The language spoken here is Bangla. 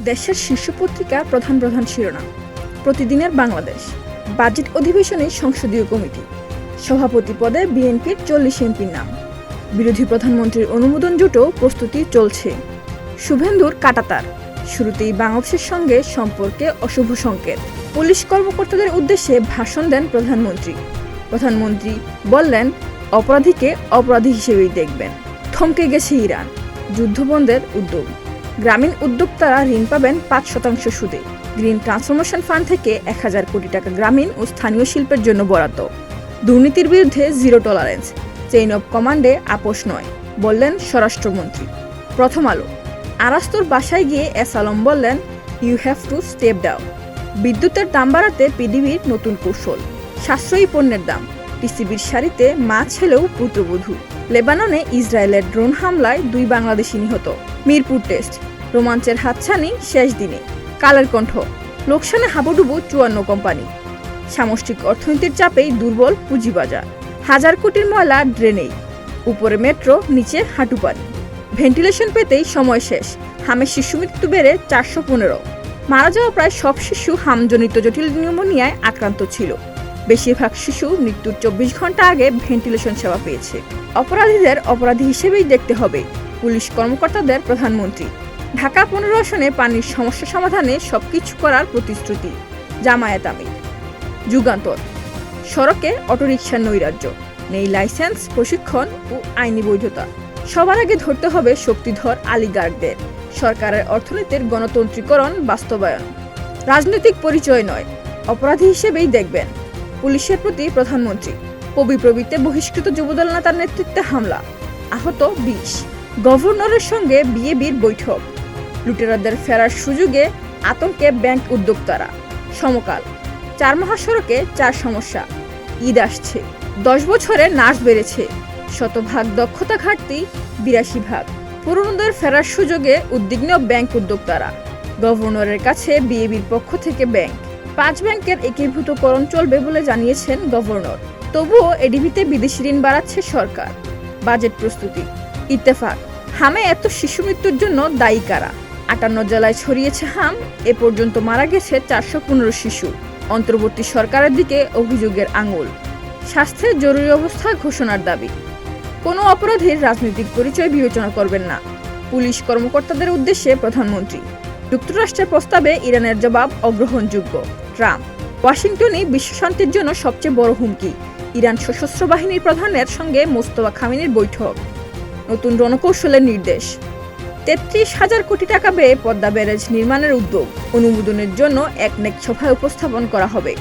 দেশের শীর্ষ পত্রিকার প্রধান প্রধান শিরোনাম। প্রতিদিনের বাংলাদেশ। বাজেট অধিবেশনে সংসদীয় কমিটি। সভাপতি পদে বিএনপির 40 এমপির নাম। বিরোধী প্রধানমন্ত্রীর অনুমোদন জুটেও প্রস্তুতি চলছে। শুভেন্দুর কাঁটাতার। শুরুতেই বাংলাদেশের সঙ্গে সম্পর্কে অশুভ সংকেত। পুলিশ কর্মকর্তাদের উদ্দেশ্যে ভাষণ দেন প্রধানমন্ত্রী। প্রধানমন্ত্রী বললেন, অপরাধীকে অপরাধী হিসেবেই দেখবেন। থমকে গেছে ইরান। যুদ্ধবন্ধের উদ্যোগ। গ্রামীণ উদ্যোক্তারা ঋণ পাবেন 5% সুদে। গ্রিন ট্রান্সফরমেশন ফান্ড থেকে 1000 কোটি টাকা গ্রামীণ ও স্থানীয় শিল্পের জন্য বরাদ্দ। দুর্নীতির বিরুদ্ধে জিরো টলারেন্স। চেইন অব কমান্ডে আপোষ নয়, বললেন স্বরাষ্ট্রমন্ত্রী। প্রথম আলো। আরাস্তর বাসায় গিয়ে এস আলম বললেন, you have to step down. বিদ্যুতের দাম বাড়াতে পিডিবির নতুন কৌশল। সাশ্রয়ী পণ্যের দাম। টিসিবির সারিতে মা ছেলেও পুত্রবধূ। লেবাননে ইসরায়েলের ড্রোন হামলায় 2 বাংলাদেশি নিহত। মিরপুর টেস্ট। রোমাঞ্চের হাতছানি শেষ দিনে। কালের কণ্ঠ। লোকসানে হাবুডুবু 54 কোম্পানি। সামষ্টিক অর্থনীতির চাপেই দুর্বল পুঁজিবাজার। 1000 কোটির ময়লা ড্রেনেই। উপরে মেট্রো, নিচে হাঁটু পানি। ভেন্টিলেশন পেতেই সময় শেষ। হামের শিশু মৃত্যু বেড়ে 415। মারা যাওয়া প্রায় সব শিশু হামজনিত জটিল নিউমোনিয়ায় আক্রান্ত ছিল। বেশিরভাগ শিশু মৃত্যুর 24 ঘন্টা আগে ভেন্টিলেশন সেবা পেয়েছে। অপরাধীদের অপরাধী হিসেবেই দেখতে হবে, পুলিশ কর্মকর্তাদের প্রধানমন্ত্রী। ঢাকা 15 আসনে পানির সমস্যা সমাধানে সবকিছু করার প্রতিশ্রুতি জামায়াত আমির। যুগান্তর। সড়কে অটোরিকশার নৈরাজ্য। নেই লাইসেন্স, প্রশিক্ষণ ও আইনি বৈধতা। সবার আগে ধরতে হবে শক্তিধর আলিগার্ডদের। সরকারের অর্থনীতির গণতন্ত্রীকরণ বাস্তবায়ন। রাজনৈতিক পরিচয় নয়, অপরাধী হিসেবেই দেখবেন, পুলিশের প্রতি প্রধানমন্ত্রী। পবিপ্রবিতে বহিষ্কৃত যুবদল নেতার নেতৃত্বে হামলা। আহত 20। গভর্নরের সঙ্গে বিএবির বৈঠক। লুটেরাদের ফেরার সুযোগে আতঙ্কে ব্যাংক উদ্যোক্তারা। সমকাল। 4 মহাসড়কে 4 সমস্যা। ঈদ আসছে। 10 বছরে নার্স বেড়েছে। শতভাগ দক্ষতা ঘাটতি 82%। পুরনোদের ফেরার সুযোগে উদ্বিগ্ন ব্যাংক উদ্যোক্তারা। গভর্নরের কাছে বিএবির পক্ষ থেকে ব্যাংক। 5 ব্যাংকের একীভূতকরণ চলবে বলে জানিয়েছেন গভর্নর। তবুও এডিবিতে বিদেশি ঋণ বাড়াচ্ছে সরকার। বাজেট প্রস্তুতি। ইত্তেফাক। হামে এত শিশু মৃত্যুর জন্য দায়ী কারা? 58 জেলায় ছড়িয়েছে হাম। এ পর্যন্ত মারা গেছে 415 শিশু। অন্তর্বর্তী সরকারের দিকে অভিযোগের আঙুল। স্বাস্থ্যের জরুরি অবস্থা ঘোষণার দাবি। কোনো অপরাধীর রাজনৈতিক পরিচয় বিবেচনা করবেন না, পুলিশ কর্মকর্তাদের উদ্দেশ্যে প্রধানমন্ত্রী। যুক্তরাষ্ট্রের প্রস্তাবে ইরানের জবাব অগ্রহণযোগ্য। ট্রাম্প। ওয়াশিংটনই বিশ্বশান্তির জন্য সবচেয়ে বড় হুমকি। ইরান সশস্ত্র বাহিনীর প্রধানের সঙ্গে মোস্তফা খামেনির বৈঠক। নতুন রণকৌশলের নির্দেশ। 33,000 কোটি টাকা ব্যয়ে পদ্মা ব্যারেজ নির্মাণের উদ্যোগ। অনুমোদনের জন্য একনেক সভায় উপস্থাপন করা হবে।